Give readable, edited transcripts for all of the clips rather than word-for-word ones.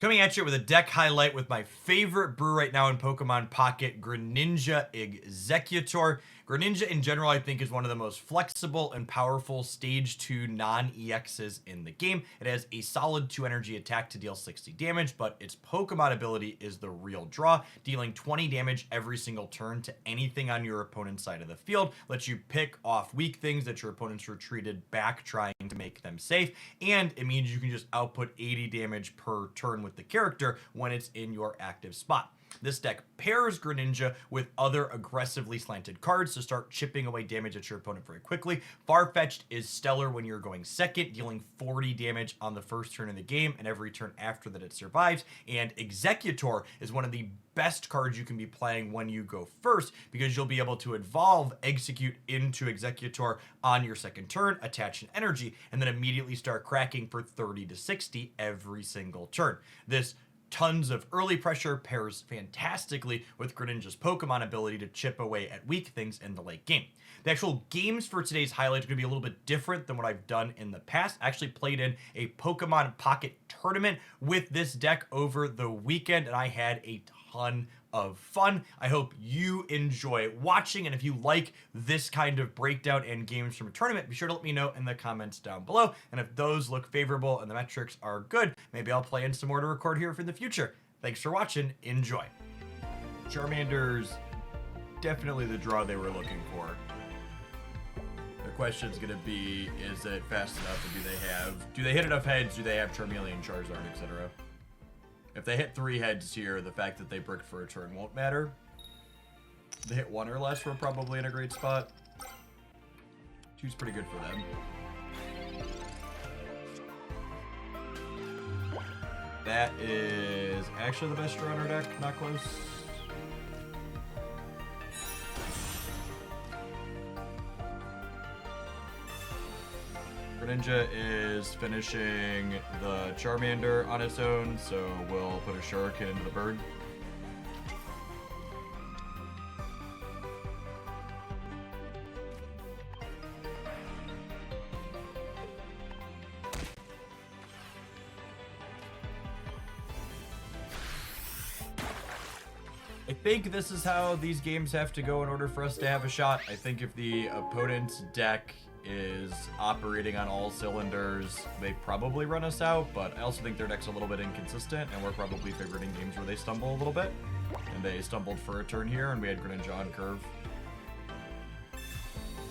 Coming at you with a deck highlight with my favorite brew right now in Pokemon Pocket, Greninja Exeggutor. Greninja in general, I think, is one of the most flexible and powerful Stage 2 non-EXs in the game. It has a solid 2 energy attack to deal 60 damage, but its Pokemon ability is the real draw, dealing 20 damage every single turn to anything on your opponent's side of the field. Lets you pick off weak things that your opponent's retreated back, trying to make them safe, and it means you can just output 80 damage per turn with the character when it's in your active spot. This deck pairs Greninja with other aggressively slanted cards to start chipping away damage at your opponent very quickly. Farfetch'd is stellar when you're going second, dealing 40 damage on the first turn of the game and every turn after that it survives. And Exeggutor is one of the best cards you can be playing when you go first, because you'll be able to evolve Execute into Exeggutor on your second turn, attach an energy, and then immediately start cracking for 30 to 60 every single turn. This tons of early pressure pairs fantastically with Greninja's Pokemon ability to chip away at weak things in the late game. The actual games for today's highlight are going to be a little bit different than what I've done in the past. I actually played in a Pokemon Pocket tournament with this deck over the weekend, and I had a ton of fun. I hope you enjoy watching, and if you like this kind of breakdown and games from a tournament, be sure to let me know in the comments down below. And if those look favorable and the metrics are good, maybe I'll play in some more to record here for the future. Thanks for watching. Enjoy. Charmander's definitely the draw they were looking for. The question's gonna be, is it fast enough, and do they hit enough heads, do they have Charmeleon, Charizard, etc.? If they hit 3 heads here, the fact that they bricked for a turn won't matter. If they hit 1 or less, we're probably in a great spot. 2's pretty good for them. That is actually the best draw on our deck, not close. Greninja is finishing the Charmander on its own, so we'll put a Shuriken into the bird. I think this is how these games have to go in order for us to have a shot. I think if the opponent's deck is operating on all cylinders, they probably run us out, but I also think their deck's a little bit inconsistent, and we're probably favoriting games where they stumble a little bit. And they stumbled for a turn here, and we had Greninja on curve.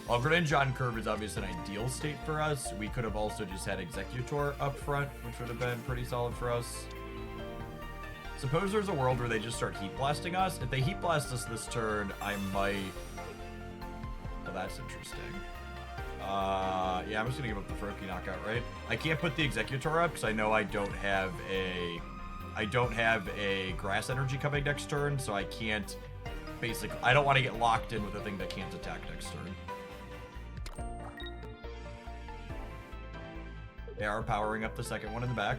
While Greninja on curve is obviously an ideal state for us, we could have also just had Exeggutor up front, which would have been pretty solid for us. Suppose there's a world where they just start Heat Blasting us. If they Heat Blast us this turn, I might... Well, that's interesting. Yeah, I'm just gonna give up the Froakie knockout, right? I can't put the Exeggutor up because I know I don't have a grass energy coming next turn, so I can't basically, I don't want to get locked in with a thing that can't attack next turn. They are powering up the second one in the back.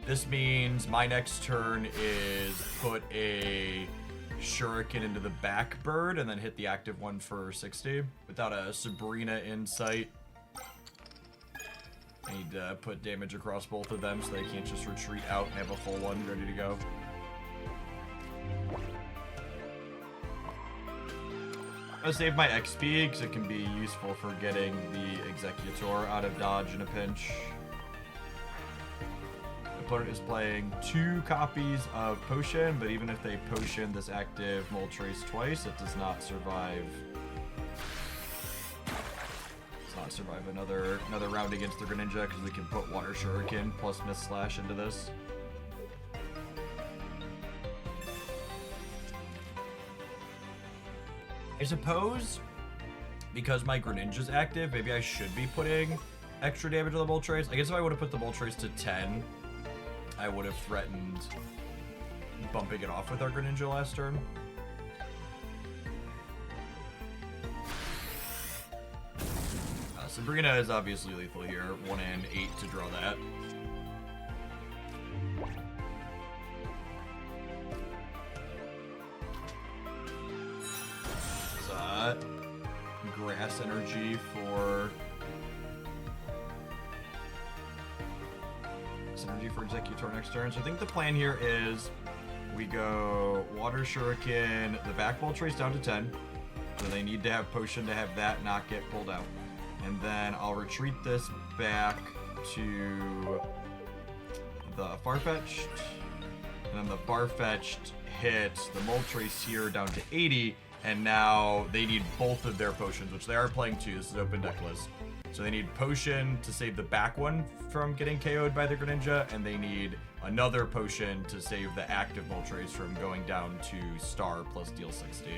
This means my next turn is put a Shuriken into the back bird and then hit the active one for 60 without a Sabrina in sight. I need to put damage across both of them so they can't just retreat out and have a full one ready to go. I'm gonna save my XP because it can be useful for getting the Exeggutor out of dodge in a pinch. Opponent is playing 2 copies of Potion, but even if they Potion this active Moltres twice, it does not survive. Does not survive another round against the Greninja because we can put Water Shuriken plus Mist Slash into this. I suppose because my Greninja's active, maybe I should be putting extra damage on the Moltres. I guess if I would have put the Moltres to 10, I would have threatened bumping it off with our Greninja last turn. Sabrina is obviously lethal here. 1 and 8 to draw that. Grass energy for grass energy for Exeggutor next turn. So I think the plan here is we go Water Shuriken, the back ball trace down to 10. So they need to have Potion to have that not get pulled out. And then I'll retreat this back to the Farfetch'd. And then the Farfetch'd hits the Moltres here down to 80. And now they need both of their potions, which they are playing too. This is open deck list. So they need Potion to save the back one from getting KO'd by the Greninja, and they need another Potion to save the active Moltres from going down to Star plus deal 60.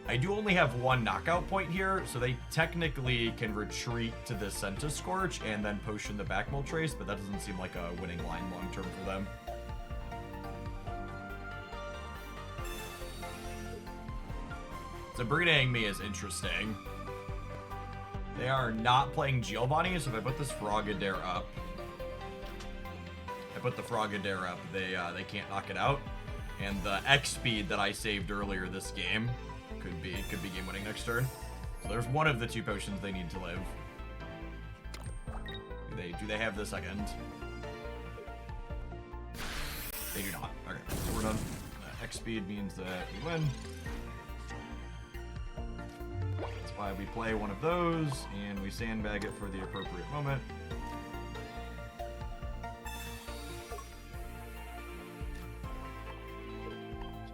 I do only have one knockout point here, so they technically can retreat to the Centiskorch and then Potion the back Moltres, but that doesn't seem like a winning line long term for them. Sabrinaing me is interesting. They are not playing Giovanni, so if I put this Frogadair up, they can't knock it out. And the X speed that I saved earlier this game could be game winning next turn. So there's one of the two potions they need to live. Do they have the second? They do not. Okay, so we're done. X speed means that we win. That's why we play one of those, and we sandbag it for the appropriate moment.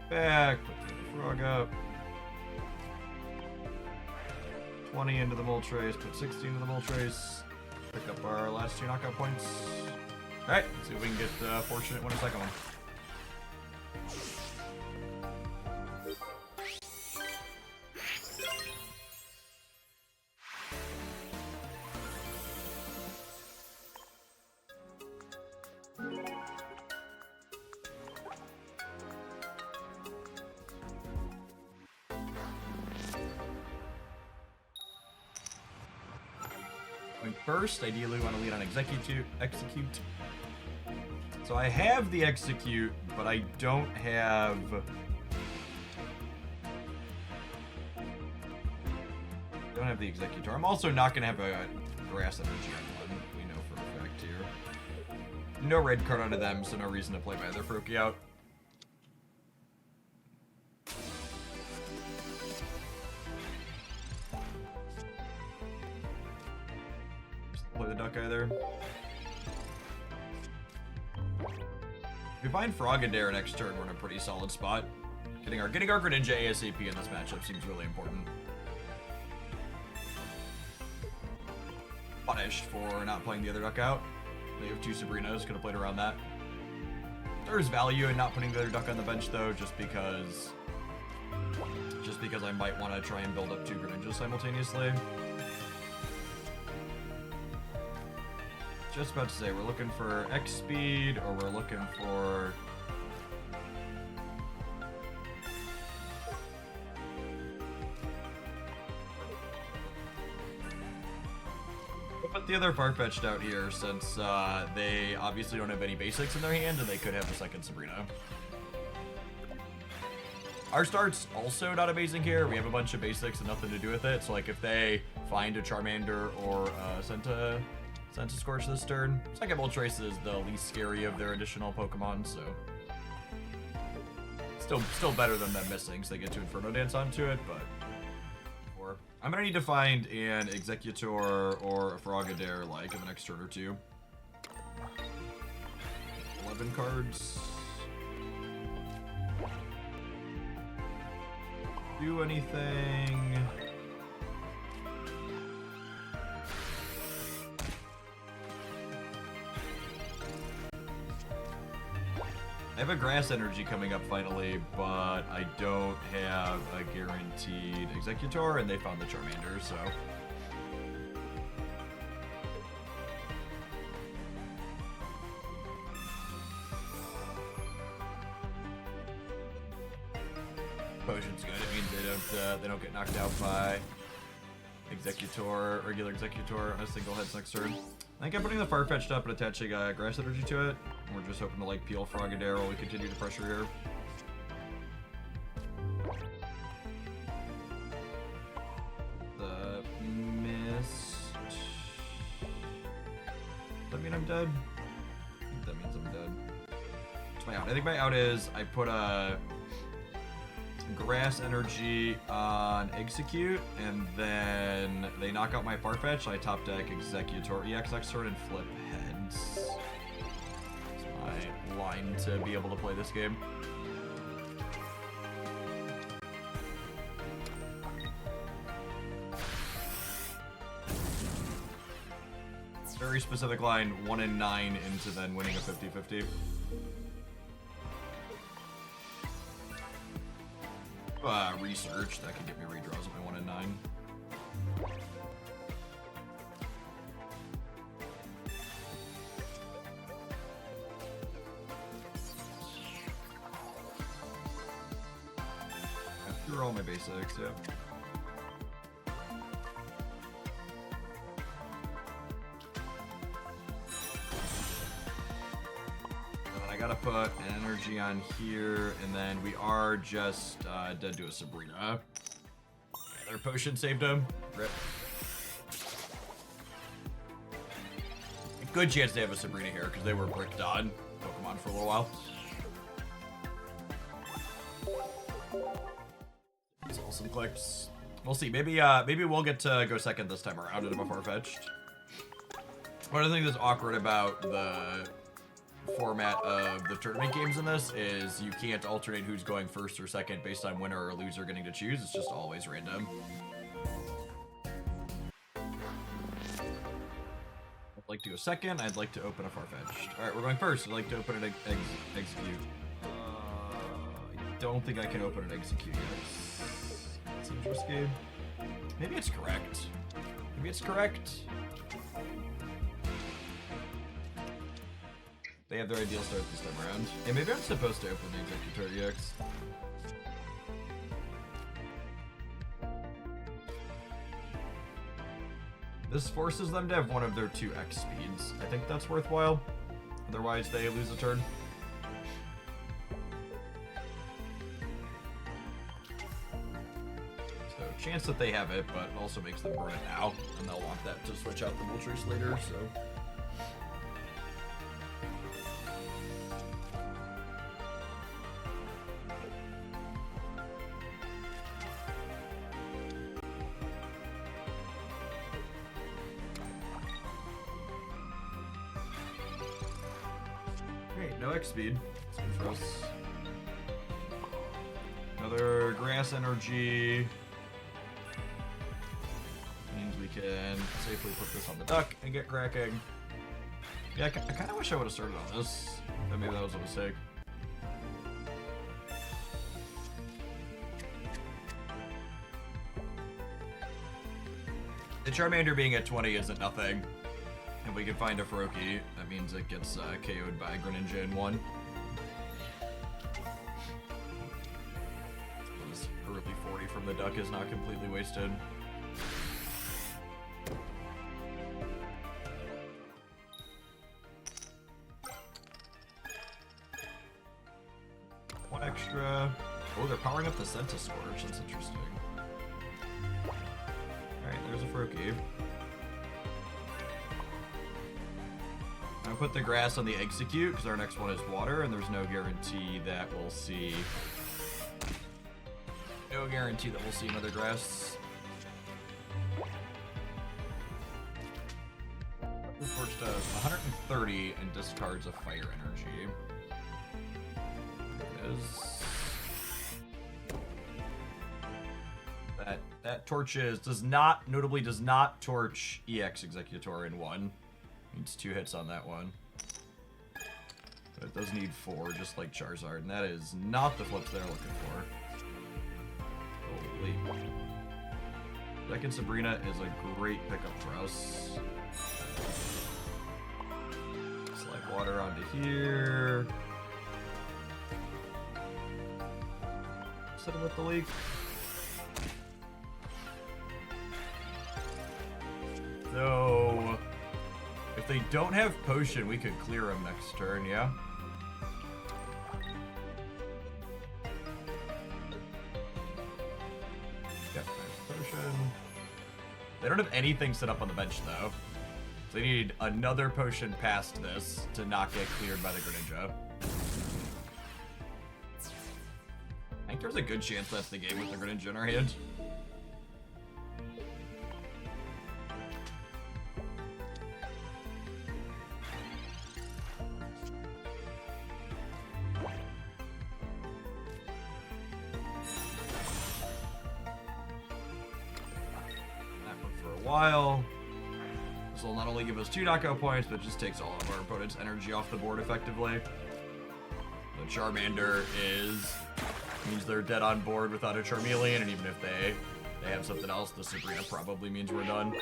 Back, put the frog up. 20 into the Moltres, put 60 into the Moltres. Pick up our last two knockout points. Alright, see if we can get fortunate win a second one. First, ideally we want to lead on Execute. So I have the Execute, but I don't have the Exeggutor. I'm also not gonna have a grass energy on one, we know for a fact here. No red card out of them, so no reason to play my other Froakie out. Play the duck either. If we find Frogadair next turn, we're in a pretty solid spot. Getting our Greninja ASAP in this matchup seems really important. Punished for not playing the other duck out. They have two Sabrinas, could have played around that. There's value in not putting the other duck on the bench though, just because I might want to try and build up two Greninjas simultaneously. Just about to say, we're looking for X speed, or we're looking for... We'll put the other Farfetch'd out here, since they obviously don't have any basics in their hand, and they could have a second Sabrina. Our start's also not amazing here. We have a bunch of basics and nothing to do with it, so like if they find a Charmander or Centiskorch this turn. Second Moltres is the least scary of their additional Pokemon, so still better than them missing, so they get to Inferno Dance onto it, but I'm gonna need to find an Exeggutor or a Frogadair like in the next turn or two. 11 cards. Do anything. I have a grass energy coming up finally, but I don't have a guaranteed Exeggutor, and they found the Charmander, so. Potion's good. It means they don't get knocked out by Exeggutor, regular Exeggutor on a single heads next turn. I think I'm putting the Farfetch'd up and attaching grass energy to it. We're just hoping to like peel Frogadair while we continue to pressure here. The mist. mean I'm dead? I think that means I'm dead. What's my out? I think my out is I put a grass energy on Execute, and then they knock out my Farfetch. I top deck Exeggutor, EX sword, and flip heads. That's my line to be able to play this game. Very specific line, 1 and 9 into then winning a 50-50. Research, that could get me redraws at my 1 and 9. After all my basics, yeah. I gotta put energy on here, and then we are just dead to a Sabrina. Yeah, their potion saved him. Rip. Good chance they have a Sabrina here, because they were bricked on Pokemon for a little while. Sell some clicks. We'll see. Maybe we'll get to go second this time around into a Farfetch'd. One of the things that's awkward about the format of the tournament games in this is you can't alternate who's going first or second based on winner or loser getting to choose. It's just always random. I'd like to go second. I'd like to open a Farfetch'd. Alright, we're going first. I'd like to open an Execute. I don't think I can open an Execute yet. Seems risky. Maybe it's correct. Maybe it's correct. They have their ideal start this time around. Yeah, maybe I'm supposed to open the Exeggutor EX. This forces them to have one of their 2 X speeds. I think that's worthwhile. Otherwise, they lose a turn. So, chance that they have it, but also makes them burn it now. And they'll want that to switch out the Moltres later, so... No X speed. That's good for us. Another grass energy. Means we can safely put this on the duck and get cracking. Yeah, I kind of wish I would have started on this. But maybe that was a mistake. The Charmander being at 20 isn't nothing. If we can find a Faroki, that means it gets KO'd by Greninja in 1. This early 40 from the duck is not completely wasted. One extra. Oh, they're powering up the Scentiscorch. That's interesting. Alright, there's a Faroki. I'll put the grass on the Execute because our next one is water, and there's no guarantee that we'll see. No guarantee that we'll see another grass. This torch does 130 and discards a fire energy. That torches notably does not torch EX Exeggutor in 1. Needs 2 hits on that one. But it does need 4, just like Charizard, and that is not the flips they're looking for. Holy. Second Sabrina is a great pickup for us. Slide water onto here. Set him with the leak. So... if they don't have potion, we could clear them next turn, yeah? Yep, nice potion. They don't have anything set up on the bench, though. So they need another potion past this to not get cleared by the Greninja. I think there's a good chance that's the game with the Greninja in our hand. While this will not only give us 2 knockout points, but just takes all of our opponent's energy off the board effectively. The Charmander means they're dead on board without a Charmeleon, and even if they have something else, the Sabrina probably means we're done.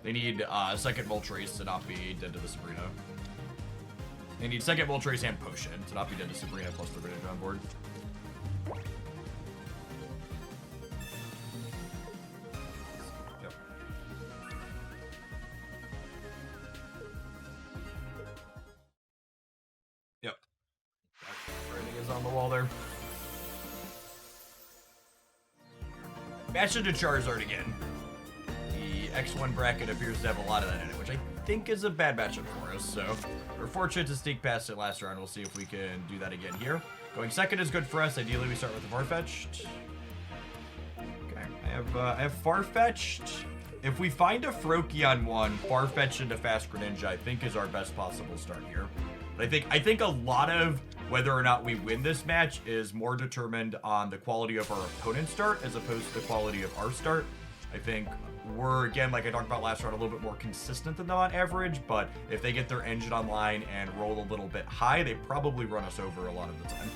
They need second Moltres to not be dead to the Sabrina. They need second Moltres and Potion to not be dead to Sabrina plus the Greninja on board. Match into Charizard again. The X1 bracket appears to have a lot of that in it, which I think is a bad matchup for us, so we're fortunate to sneak past it last round. We'll see if we can do that again here. Going second is good for us. Ideally, we start with the Farfetch'd. Okay, I have Farfetch'd. If we find a Froakie on one, Farfetch'd into Fast Greninja, I think is our best possible start here. But I think a lot of whether or not we win this match is more determined on the quality of our opponent's start as opposed to the quality of our start. I think we're, again, like I talked about last round, a little bit more consistent than them on average, but if they get their engine online and roll a little bit high, they probably run us over a lot of the time.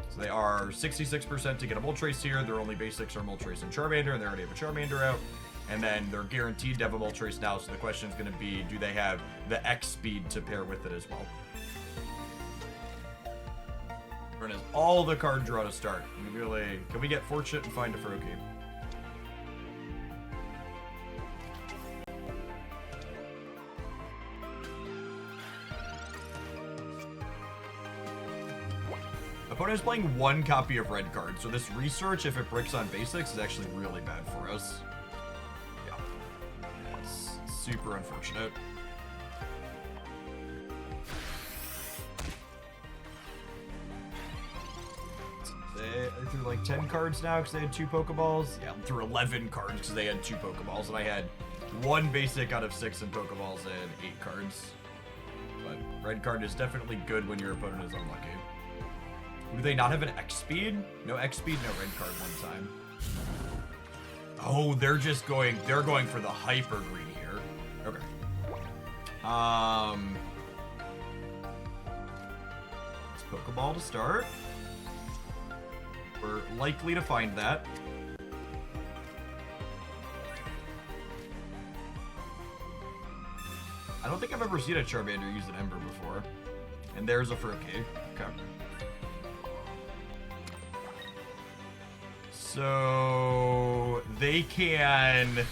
So they are 66% to get a Moltres here. Their only basics are Moltres and Charmander, and they already have a Charmander out. And then they're guaranteed to have a Moltres now, so the question is going to be, do they have the X speed to pair with it as well? Run is all the card draw to start. Can we get fortunate and find a Froakie? Opponent is playing 1 copy of red card, so this research, if it bricks on basics, is actually really bad for us. Yeah. It's super unfortunate. They threw like 10 cards now because they had 2 Pokeballs. Yeah, I threw 11 cards because they had 2 Pokeballs, and I had 1 basic out of 6 in Pokeballs and 8 cards. But red card is definitely good when your opponent is unlucky. Do they not have an X speed? No X speed, no red card one time. Oh, they're going for the hyper green here. Okay. It's Pokeball to start. We're likely to find that. I don't think I've ever seen a Charmander use an Ember before. And there's a Froakie. Okay. So they can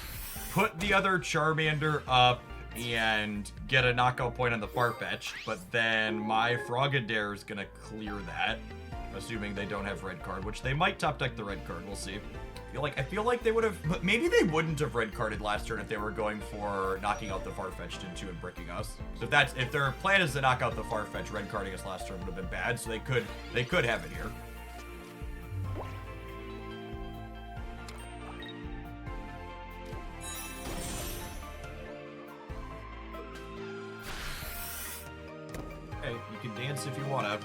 put the other Charmander up and get a knockout point on the Farfetch'd, but then my Frogadier is gonna clear that, assuming they don't have red card, which they might top deck the red card. We'll see. I feel like they would have, but maybe they wouldn't have red carded last turn if they were going for knocking out the Farfetch'd into and bricking us. So if their plan is to knock out the Farfetch'd, red carding us last turn would have been bad. So they could have it here. Okay, you can dance if you wanna.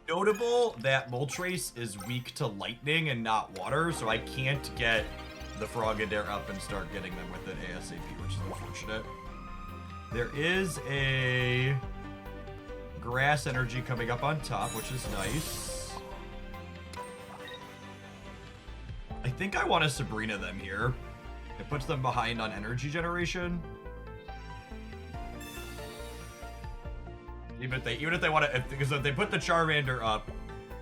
Notable that Moltres is weak to lightning and not water, so I can't get the Frogadier up and start getting them with it ASAP, which is unfortunate. There is a grass energy coming up on top, which is nice. I think I want to Sabrina them here. It puts them behind on energy generation. Even if they want to, because if they put the Charmander up,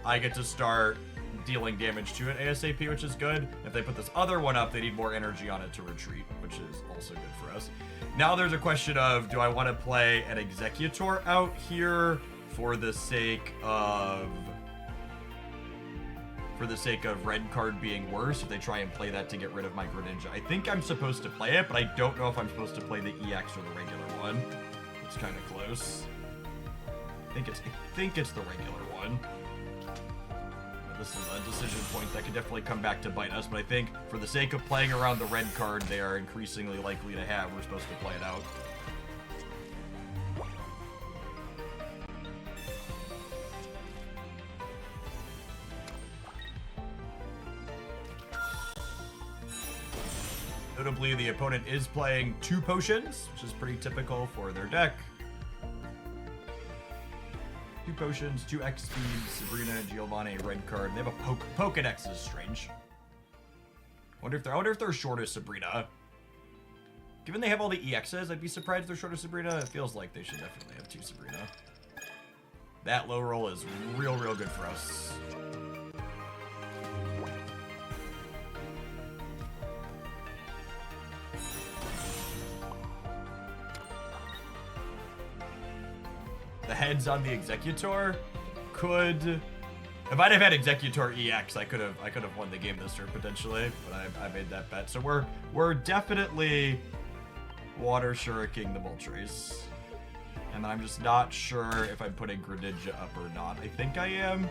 I get to start dealing damage to it ASAP, which is good. If they put this other one up, they need more energy on it to retreat, which is also good for us. Now there's a question of, do I want to play an Exeggutor out here for the sake of for the sake of red card being worse if they try and play that to get rid of my Greninja. I think I'm supposed to play it, but I don't know if I'm supposed to play the EX or the regular one. It's kind of close. I think it's the regular one. But this is a decision point that could definitely come back to bite us, but I think for the sake of playing around the red card they are increasingly likely to have, we're supposed to play it out. Notably, the opponent is playing 2 potions, which is pretty typical for their deck. 2 potions, 2 X speed, Sabrina, Giovanni, red card. They have a Pokedex is strange. I wonder if they're short of Sabrina. Given they have all the EXs, I'd be surprised if they're short of Sabrina. It feels like they should definitely have 2 Sabrina. That low roll is real good for us. The heads on the Exeggutor could... If I'd have had Exeggutor EX, I could have won the game this turn potentially, but I made that bet. So we're definitely water shuriking the Moltres. And I'm just not sure if I'm putting Greninja up or not. I think I am.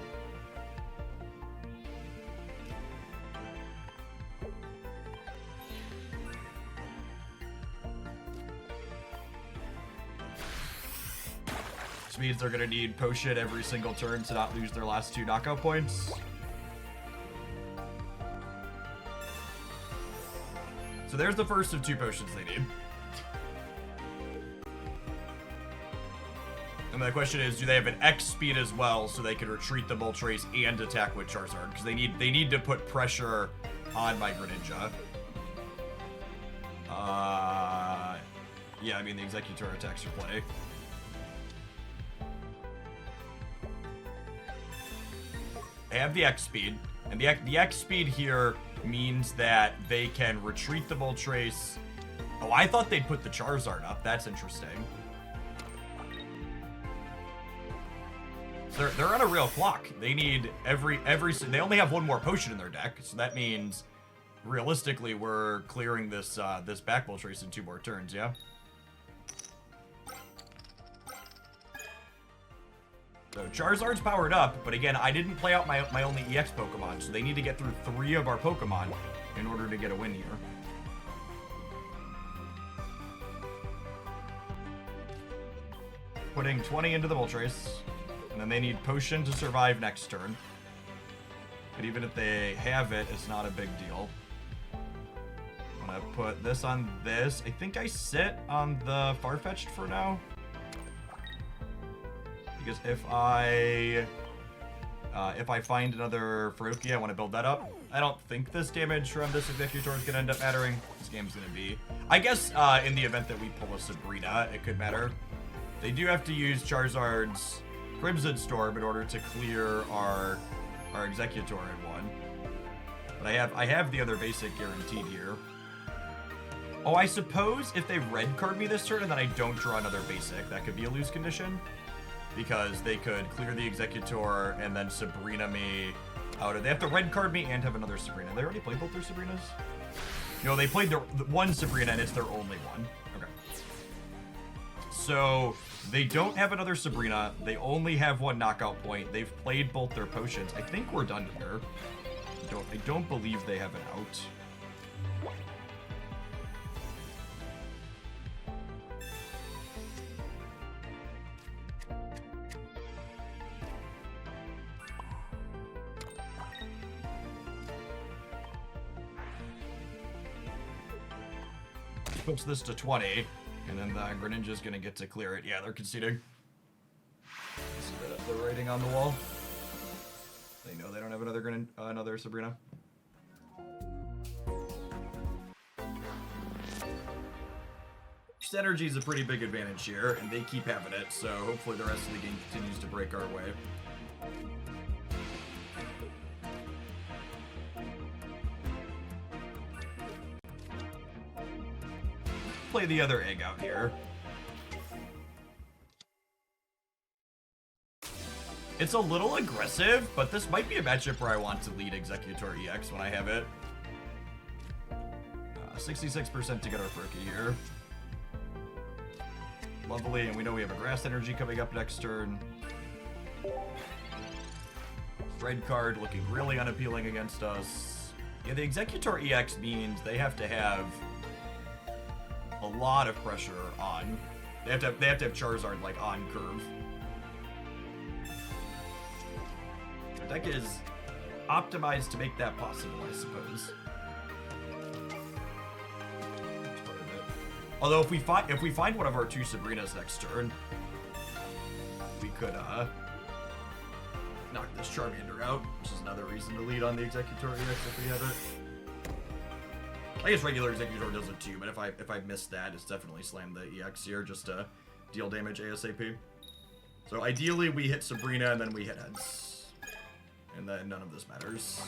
Means they're gonna need potion every single turn to not lose their last 2 knockout points. So there's the first of 2 potions they need. And the question is, do they have an X speed as well so they can retreat the Moltres and attack with Charizard? Because they need to put pressure on my Greninja. Yeah, I mean the Exeggutor attacks your play. They have the X speed, and the X speed here means that they can retreat the Moltres. Oh, I thought they'd put the Charizard up. That's interesting. They're on a real clock. They need they only have 1 more potion in their deck, so that means realistically we're clearing this this back Moltres in 2 more turns. Yeah. So Charizard's powered up, but again, I didn't play out my only EX Pokemon, so they need to get through 3 of our Pokemon in order to get a win here. Putting 20 into the Moltres, and then they need Potion to survive next turn. But even if they have it, it's not a big deal. I'm gonna put this on this. I think I sit on the Farfetch'd for now. Because if I find another Faruki, I want to build that up. I don't think this damage from this Exeggutor is going to end up mattering. This game's going to be... I guess in the event that we pull a Sabrina, it could matter. They do have to use Charizard's Crimson Storm in order to clear our Exeggutor in 1. But I have the other basic guaranteed here. Oh, I suppose if they red card me this turn and then I don't draw another basic, that could be a lose condition. Because they could clear the Exeggutor and then Sabrina me out of... They have to red card me and have another Sabrina. They already played both their Sabrinas? No, they played their 1 Sabrina and it's their only one. Okay. So, they don't have another Sabrina. They only have 1 knockout point. They've played both their potions. I think we're done here. I don't believe they have an out. Puts this to 20, and then the Greninja's gonna get to clear it. Yeah, they're conceding. See the writing on the wall. They know they don't have another Sabrina. Energy is a pretty big advantage here, and they keep having it, so hopefully the rest of the game continues to break our way. Play the other egg out here. It's a little aggressive, but this might be a matchup where I want to lead Exeggutor EX when I have it. 66% to get our Furky here. Lovely, and we know we have a Grass Energy coming up next turn. Red card looking really unappealing against us. Yeah, the Exeggutor EX means they have to have a lot of pressure on. They have to have Charizard like on curve. The deck is optimized to make that possible, I suppose. Although if we find one of our two Sabrinas next turn, we could knock this Charmander out, which is another reason to lead on the Exeggutor EX if we have it. I guess regular Exeggutor does it too, but if I miss that, it's definitely slam the EX here just to deal damage ASAP. So ideally we hit Sabrina and then we hit heads. And then none of this matters.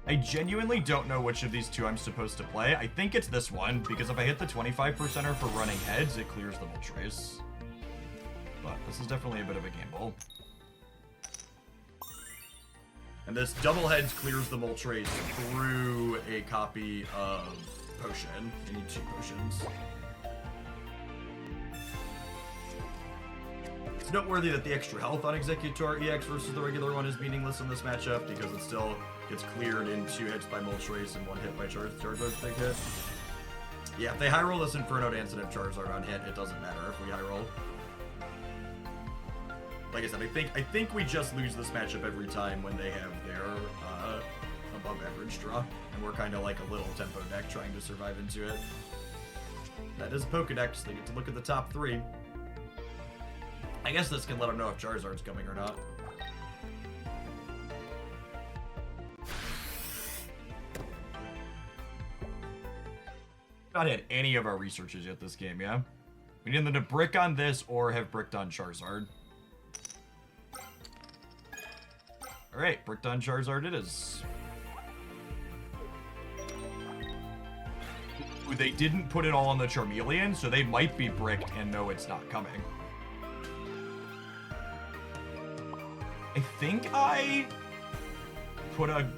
I genuinely don't know which of these two I'm supposed to play. I think it's this one, because if I hit the 25%er for running heads, it clears the Moltres. But this is definitely a bit of a gamble. And this double heads clears the Moltres through a copy of Potion. You need 2 potions. It's noteworthy that the extra health on Exeggutor EX versus the regular one is meaningless in this matchup because it still gets cleared in 2 hits by Moltres and 1 hit by Charizard's big hit. Yeah, if they high roll this Inferno Dance and have Charizard on hit, it doesn't matter if we high roll. Like I said, I think we just lose this matchup every time when they have their above average draw, and we're kind of like a little tempo deck trying to survive into it. That is Pokedex. They get to look at the top 3. I guess this can let them know if Charizard's coming or not. Not had any of our researches yet this game, yeah? We need them to brick on this or have bricked on Charizard. Alright, bricked on Charizard it is. Ooh, they didn't put it all on the Charmeleon, so they might be bricked and know it's not coming. I think I put a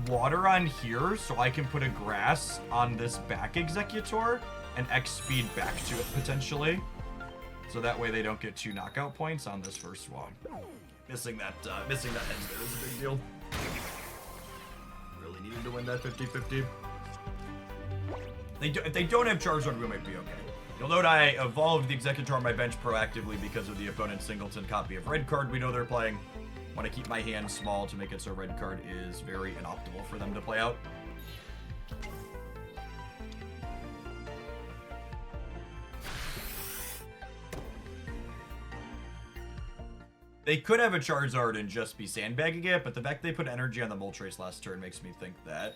water on here so I can put a grass on this back Exeggutor and X speed back to it potentially. So that way they don't get 2 knockout points on this first one. Missing that heads there is a big deal. Really needed to win that 50-50. If they don't have Charizard, we might be okay. You'll note I evolved the Exeggutor on my bench proactively because of the opponent's singleton copy of red card we know they're playing. Want to keep my hand small to make it so red card is very inoptimal for them to play out. They could have a Charizard and just be sandbagging it, but the fact they put energy on the Moltres last turn makes me think that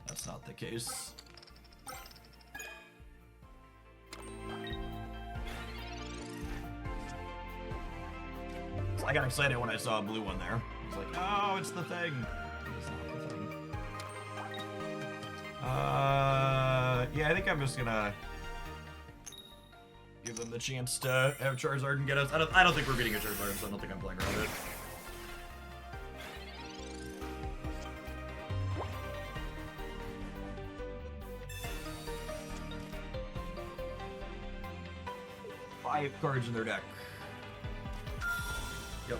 that's not the case. I got excited when I saw a blue one there. I was like, oh, it's the thing. It's not the thing. Yeah, I think I'm just gonna give them the chance to have Charizard and get us. I don't think we're beating a Charizard, so I don't think I'm playing around it. Five cards in their deck. Yep.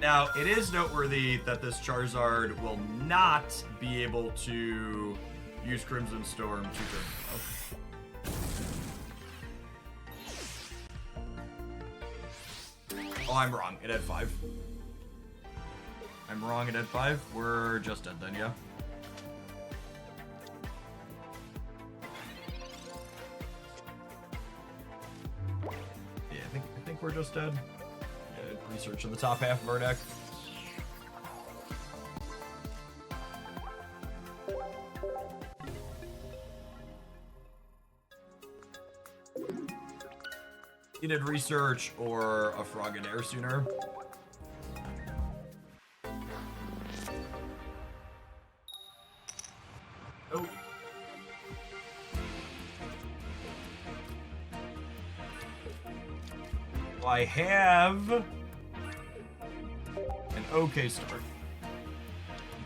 Now, it is noteworthy that this Charizard will not be able to use Crimson Storm 2 turns ago. Oh, I'm wrong. It had 5. I'm wrong. It had 5. We're just dead then, yeah. I think we're just dead. Yeah, research in the top half of our deck. Needed research or a Frog and Air sooner. I have an okay start.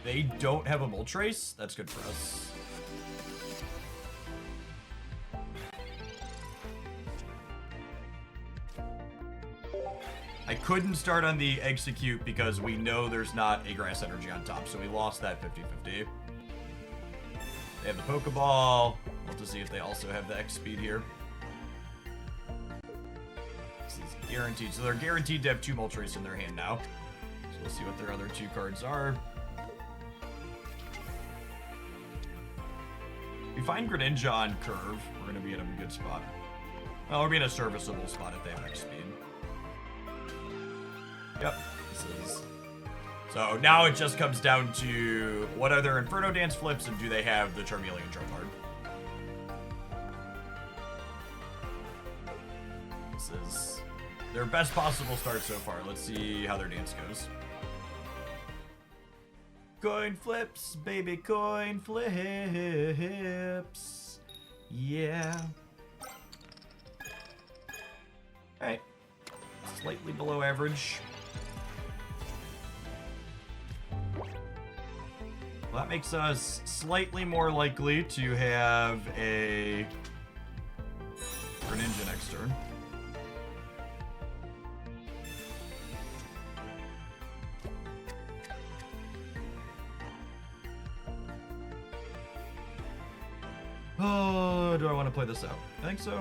They don't have a Moltres. That's good for us. I couldn't start on the Execute because we know there's not a Grass Energy on top, so we lost that 50-50. They have the Pokeball. We'll have to see if they also have the X speed here. This is guaranteed. So they're guaranteed to have 2 Moltres in their hand now. So we'll see what their other 2 cards are. If we find Greninja on curve, we're going to be in a good spot. Well, we'll be in a serviceable spot if they have X speed. Yep, this is... So now it just comes down to what are their Inferno Dance flips and do they have the Charmeleon Charizard? This is their best possible start so far. Let's see how their dance goes. Coin flips, baby, coin flips. Yeah. Alright. Slightly below average. Well, that makes us slightly more likely to have a Greninja next turn. Oh, do I want to play this out? I think so.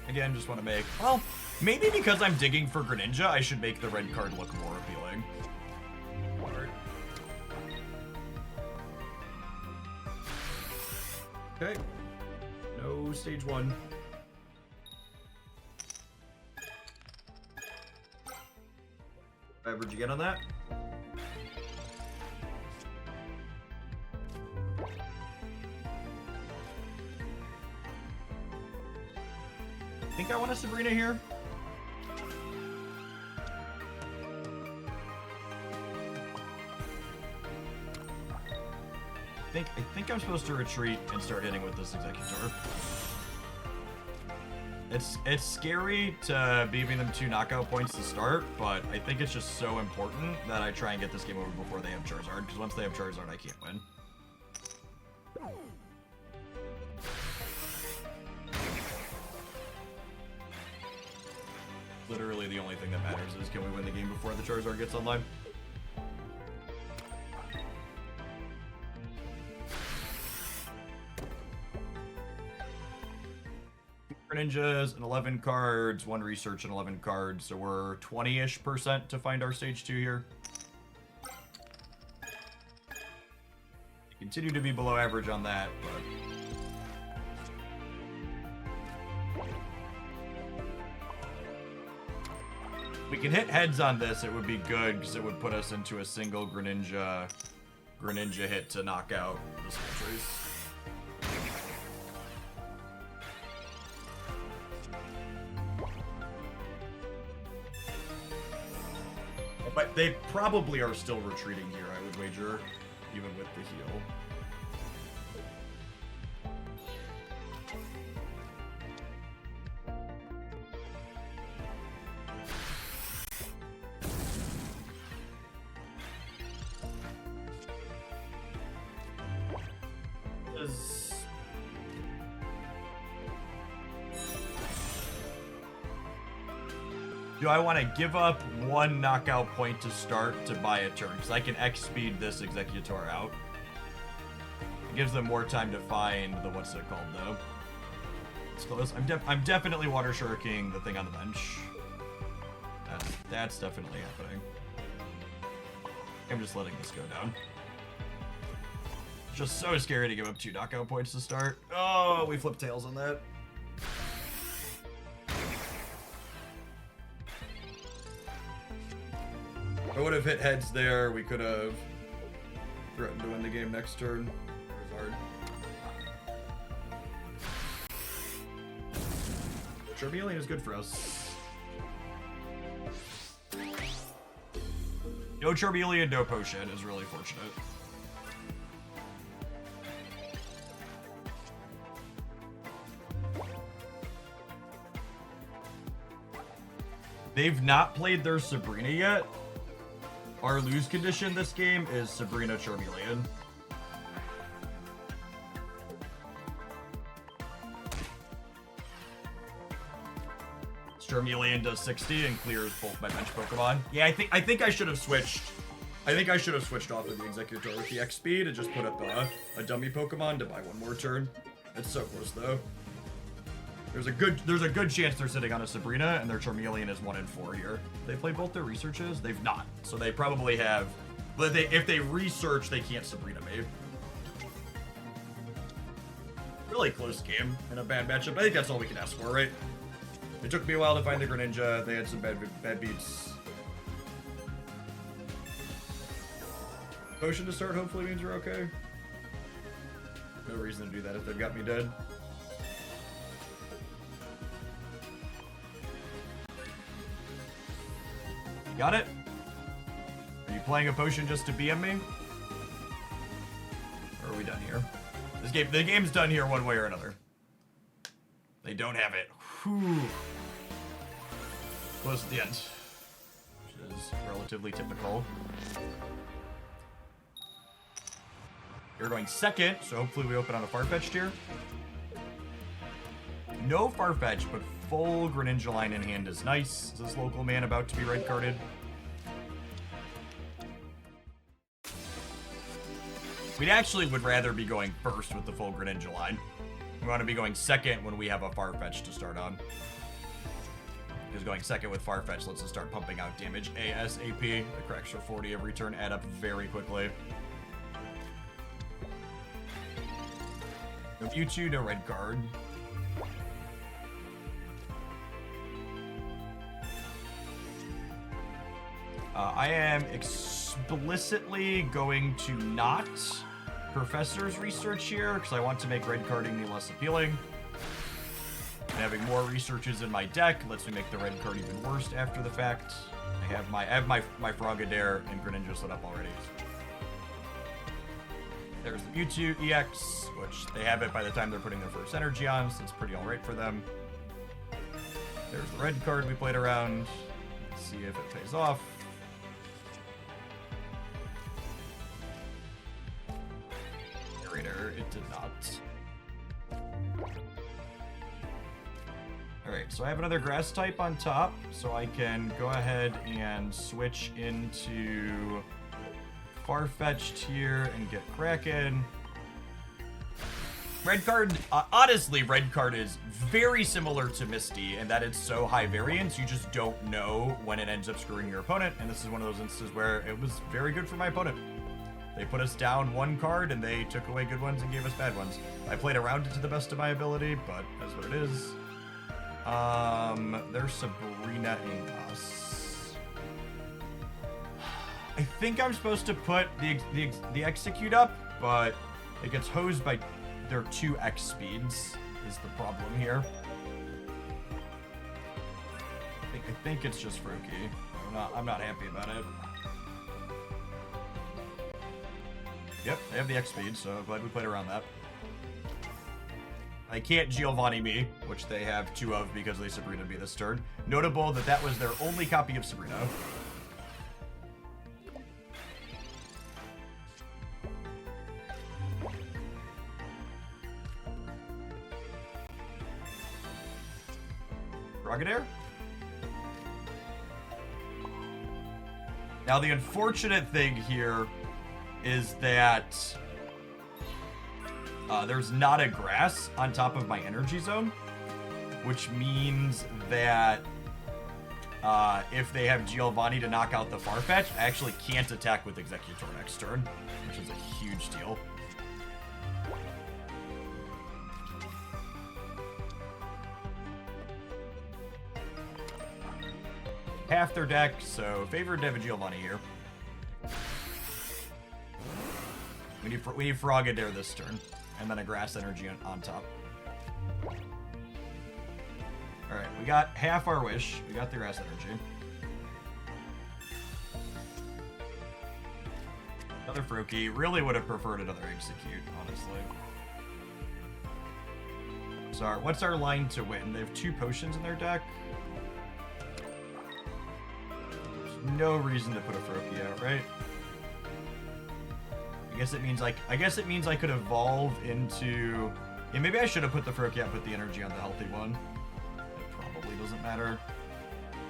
Again, just want to make... Well, maybe because I'm digging for Greninja, I should make the red card look more appealing. Okay. No stage 1. Average again on that. I think I want a Sabrina here. I think I'm supposed to retreat and start hitting with this Exeggutor. It's scary to be giving them 2 knockout points to start, but I think it's just so important that I try and get this game over before they have Charizard, because once they have Charizard, I can't win. Literally the only thing that matters is can we win the game before the Charizard gets online? Ninjas and 11 cards, 1 research and 11 cards, so we're 20-ish% to find our stage 2 here. Continue to be below average on that, but we can hit heads on this. It would be good because it would put us into a single Greninja hit to knock out the Moltres. But they probably are still retreating here, I would wager, even with the heal. Do I want to give up 1 knockout point to start to buy a turn? Because I can X-speed this Exeggutor out. It gives them more time to find the, what's it called, though? It's close. I'm definitely Water Shuriking the thing on the bench. That's definitely happening. I'm just letting this go down. Just so scary to give up 2 knockout points to start. Oh, we flipped tails on that. I would have hit heads there. We could have threatened to win the game next turn. Charizard. Charmeleon is good for us. No Charmeleon, no potion is really fortunate. They've not played their Sabrina yet. Our lose condition this game is Sabrina Charmeleon. Charmeleon does 60 and clears both my bench Pokemon. Yeah, I think I should have switched. I think I should have switched off of the Exeggutor with the X speed and just put up a dummy Pokemon to buy one more turn. It's so close though. There's a good chance they're sitting on a Sabrina and their Charmeleon is 1 in 4 here. They played both their researches? They've not. So they probably have. But if they research, they can't Sabrina me. Really close game in a bad matchup. I think that's all we can ask for, right? It took me a while to find the Greninja. They had some bad beats. Potion to start hopefully means we're okay. No reason to do that if they've got me dead. You got it? Are you playing a potion just to BM me? Or are we done here? The game's done here one way or another. They don't have it. Whew. Close at the end. Which is relatively typical. You're going second, so hopefully we open on a Farfetch'd here. No Farfetch, but full Greninja line in hand is nice. Is this local man about to be red carded? We actually would rather be going first with the full Greninja line. We want to be going second when we have a Farfetch to start on. Because going second with Farfetch lets us start pumping out damage ASAP. The cracks for 40 every turn add up very quickly. No Mewtwo, no red card. I am explicitly going to not Professor's Research here because I want to make red carding me less appealing. And having more researches in my deck lets me make the red card even worse after the fact. I have my Frogadier and Greninja set up already. There's the Mewtwo EX, which they have it by the time they're putting their first energy on, so it's pretty alright for them. There's the red card we played around. Let's see if it pays off. It did not. Alright, so I have another grass type on top, so I can go ahead and switch into Farfetch'd here and get Kraken. Red card, honestly, red card is very similar to Misty in that it's so high variance, you just don't know when it ends up screwing your opponent, and this is one of those instances where it was very good for my opponent. They put us down one card, and they took away good ones and gave us bad ones. I played around it to the best of my ability, but that's what it is. There's Sabrina in us. I think I'm supposed to put the Execute up, but it gets hosed by their 2 X speeds, is the problem here. I think it's just Froakie. I'm not happy about it. Yep, they have the X speed, so glad we played around that. I can't Giovanni me, which they have 2 of because they Sabrina me this turn. Notable that that was their only copy of Sabrina. Frogadier? Now the unfortunate thing here is that there's not a grass on top of my energy zone, which means that if they have Giovanni to knock out the Farfetch, I actually can't attack with Exeggutor next turn, which is a huge deal. Half their deck, so favored to have a Giovanni here. We need Frogadier this turn, and then a grass energy on top. Alright, we got half our wish. We got the grass energy. Another Froakie. Really would have preferred another Execute, honestly. So what's our line to win? They have 2 potions in their deck. no reason to put a Froakie out, right? I guess it means I could evolve into. Yeah, maybe I should have put the Froakie out, put the energy on the healthy one. It probably doesn't matter.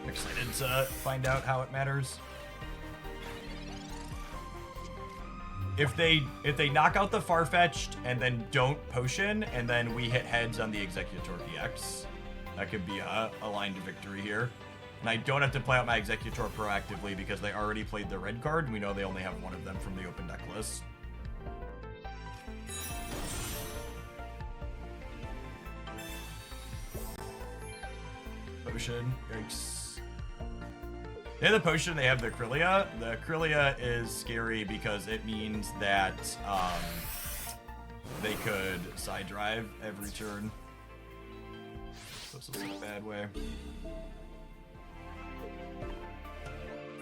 I'm excited to find out how it matters. If they knock out the Farfetch'd and then don't potion, and then we hit heads on the Exeggutor EX, that could be a line to victory here. And I don't have to play out my Exeggutor proactively because they already played the red card, and we know they only have one of them from the open deck list. Potion. Yikes. They have the potion, they have the Krylia. The Krylia is scary because it means that they could side drive every turn. This is in a bad way.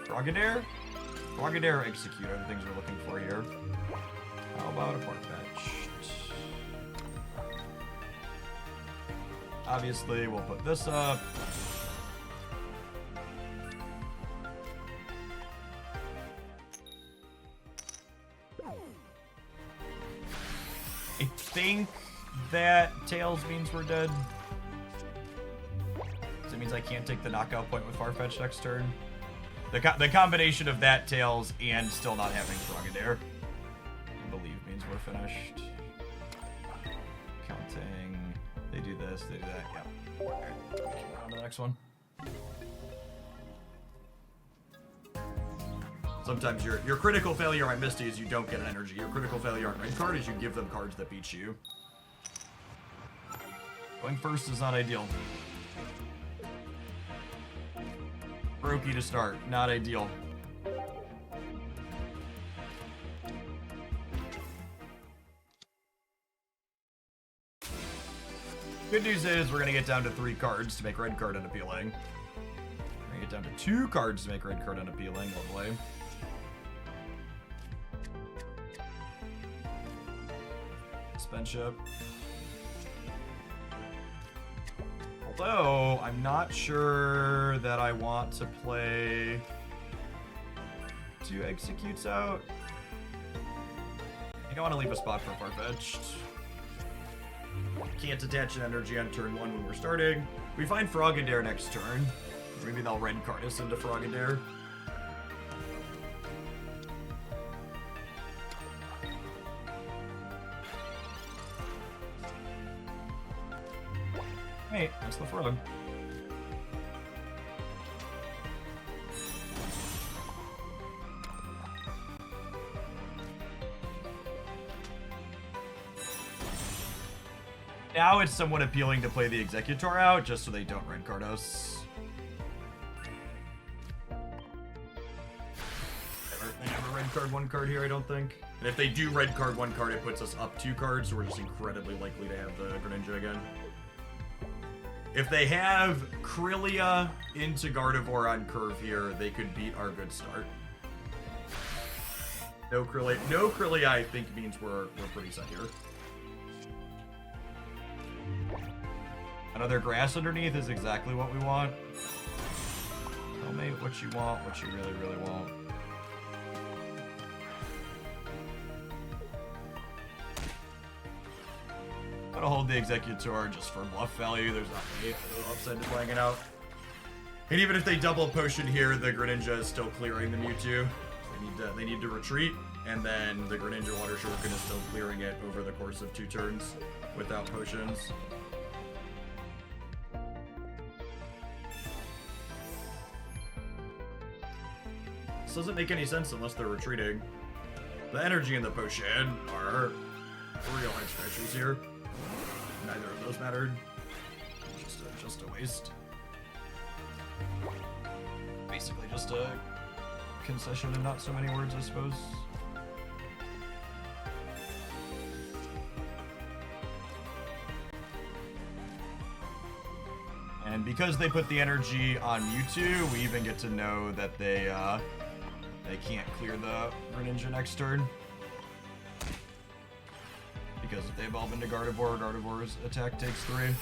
Frogadair? Frogadair or Exeggutor are the things we're looking for here. How about a Farfetch'd? Obviously, we'll put this up. I think that Tails means we're dead. So it means I can't take the knockout point with Farfetch'd next turn. The combination of that, Tails, and still not having Frogadair, I believe means we're finished. Counting. They do this, they do that, yeah. Alright, on to the next one. Sometimes your critical failure on Misty is you don't get an energy. Your critical failure on red card is you give them cards that beat you. Going first is not ideal. Froakie to start, not ideal. Good news is we're gonna get down to 3 cards to make red card unappealing. We're gonna get down to 2 cards to make red card unappealing, lovely. Spenship. Although, I'm not sure that I want to play 2 Exeggutors out. I think I want to leave a spot for Farfetch'd. Can't attach an energy on turn 1 when we're starting. We find Frogadair next turn. Maybe they'll red card us into Frogadair. Hey, that's the frog. Now it's somewhat appealing to play the Exeggutor out, just so they don't red card us. They never red card 1 card here, I don't think. And if they do red card 1 card, it puts us up 2 cards, so we're just incredibly likely to have the Greninja again. If they have Krylia into Gardevoir on curve here, they could beat our good start. No Krylia, I think means we're pretty set here. Another grass underneath is exactly what we want. Tell me what you want, what you really, really want. I'm gonna hold the Exeggutor just for bluff value. There's not any upside to playing it out. And even if they double potion here, the Greninja is still clearing the Mewtwo. They need to retreat, and then the Greninja Water Shuriken is still clearing it over the course of 2 turns without potions. This doesn't make any sense unless they're retreating. The energy and the potion are real head scratchers here. Neither of those mattered. Just a waste. Basically just a concession in not so many words, I suppose. And because they put the energy on Mewtwo, we even get to know that they can't clear the Greninja next turn. Because if they evolve into Gardevoir, Gardevoir's attack takes 3.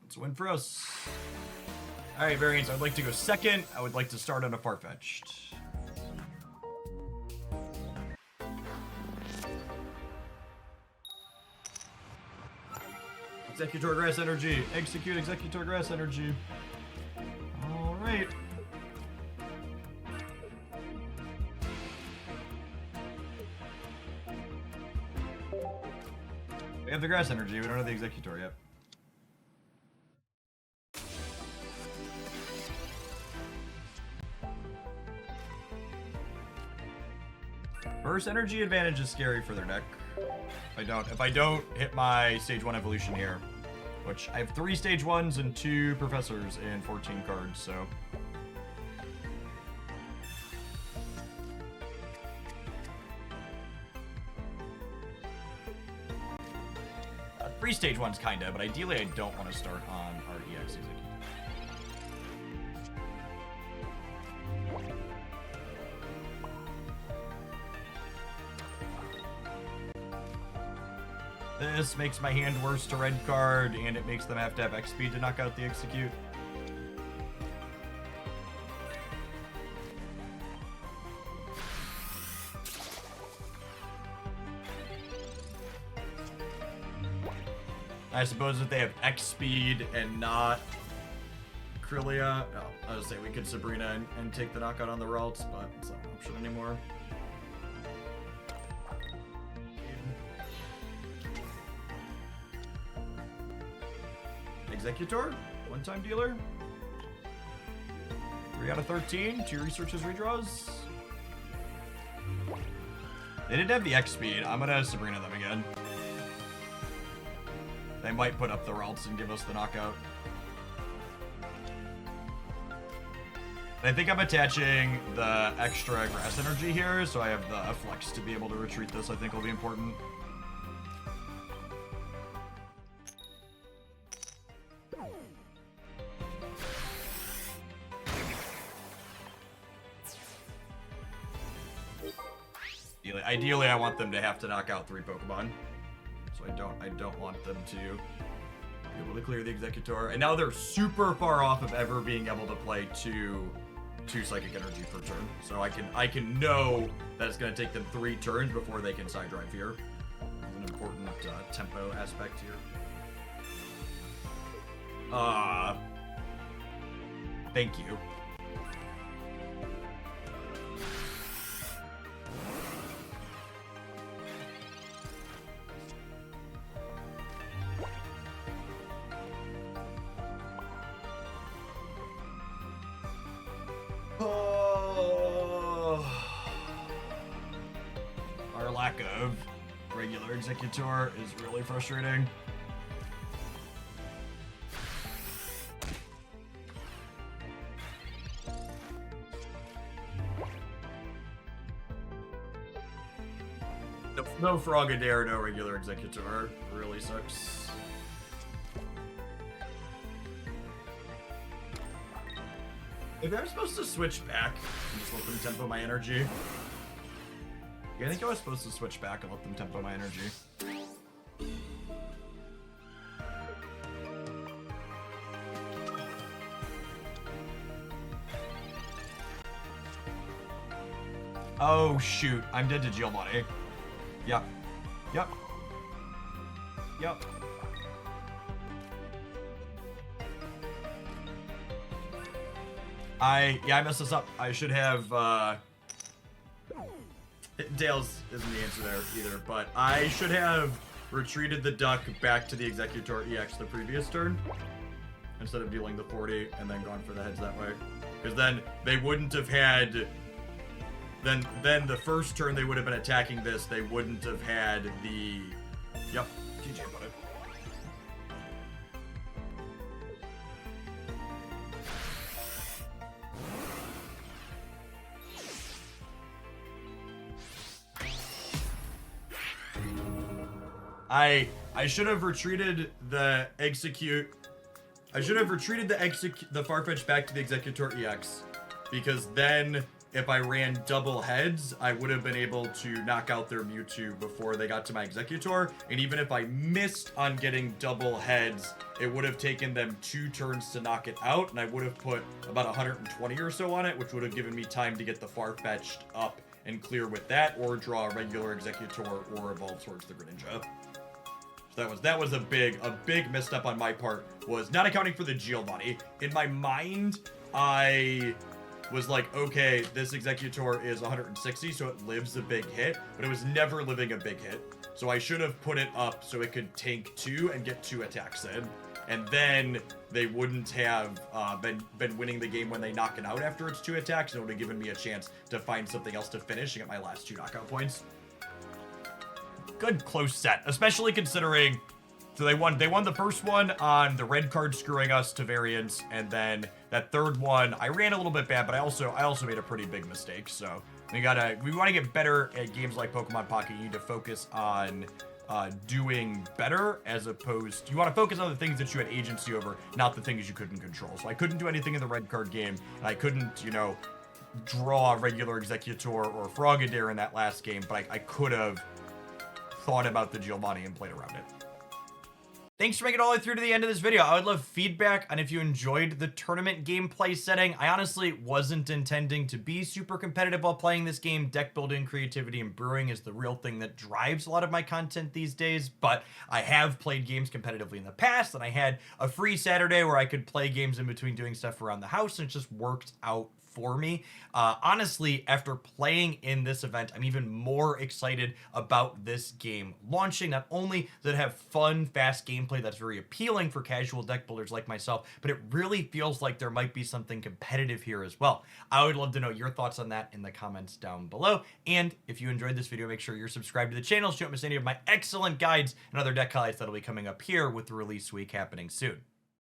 It's a win for us. All right, variants. I'd like to go second. I would like to start on a Farfetch'd. Exeggutor Grass Energy. Execute Exeggutor Grass Energy. All right. We have the Grass Energy. We don't have the Exeggutor yet. Burst Energy advantage is scary for their deck. If I don't hit my stage 1 evolution here, which I have 3 stage 1s and 2 professors and 14 cards, so. 3 stage 1s kinda, but ideally I don't want to start on our EX Exeggutor. This makes my hand worse to red card, and it makes them have to have X speed to knock out the Execute. I suppose if they have X speed and not Krylia, no, I was say we could Sabrina and take the knockout on the Ralts, but it's not an option anymore. Exeggutor, one-time dealer. 3 out of 13, 2 researches, redraws. They didn't have the X speed. I'm gonna Sabrina them again. They might put up the Ralts and give us the knockout. I think I'm attaching the extra grass energy here, so I have the flex to be able to retreat this. I think will be important. Ideally, I want them to have to knock out 3 Pokemon, so I don't want them to be able to clear the Exeggutor. And now they're super far off of ever being able to play two Psychic Energy per turn, so I can know that it's going to take them 3 turns before they can Side Drive here. It's an important tempo aspect here. Thank you. Our lack of regular Exeggutor is really frustrating. No Frogadier, no regular Exeggutor. Really sucks. Maybe I'm supposed to switch back and just let them tempo my energy. Yeah, I think I was supposed to switch back and let them tempo my energy. Oh shoot, I'm dead to Giovanni. Yep. Yep. Yep. I messed this up. I should have, Dale's isn't the answer there either, but I should have retreated the duck back to the Exeggutor EX the previous turn, instead of dealing the 40 and then gone for the heads that way. Because then they wouldn't have had, then the first turn they would have been attacking this, they wouldn't have had the, yep, GG about it. I should have retreated the Execute. I should have retreated the Farfetch back to the Exeggutor EX, because then if I ran double heads, I would have been able to knock out their Mewtwo before they got to my Exeggutor. And even if I missed on getting double heads, it would have taken them 2 turns to knock it out, and I would have put about 120 or so on it, which would have given me time to get the Farfetch'd up and clear with that, or draw a regular Exeggutor or evolve towards the Greninja. So that was a big misstep on my part, was not accounting for the Giovanni. In my mind, I was like, okay, this Exeggutor is 160, so it lives a big hit, but it was never living a big hit. So I should have put it up so it could tank 2 and get 2 attacks in. And then they wouldn't have been winning the game when they knock it out after its 2 attacks, and it would have given me a chance to find something else to finish and get my last 2 knockout points. Good close set, especially considering, so they won the first one on the red card screwing us to variance, and then that third one I ran a little bit bad, but I also made a pretty big mistake. So we want to get better at games like Pokemon Pocket. You need to focus on doing better, as opposed, you want to focus on the things that you had agency over, not the things you couldn't control. So I couldn't do anything in the red card game, and I couldn't, you know, draw a regular Exeggutor or Frogadier in that last game, but I could have thought about the Giovanni and played around it. Thanks for making it all the way through to the end of this video. I would love feedback on if you enjoyed the tournament gameplay setting. I honestly wasn't intending to be super competitive while playing this game. Deck building, creativity, and brewing is the real thing that drives a lot of my content these days, but I have played games competitively in the past, and I had a free Saturday where I could play games in between doing stuff around the house, and it just worked out for me. Honestly, after playing in this event, I'm even more excited about this game launching. Not only does it have fun, fast gameplay that's very appealing for casual deck builders like myself, but it really feels like there might be something competitive here as well. I would love to know your thoughts on that in the comments down below. And if you enjoyed this video, make sure you're subscribed to the channel so you don't miss any of my excellent guides and other deck highlights that'll be coming up here with the release week happening soon.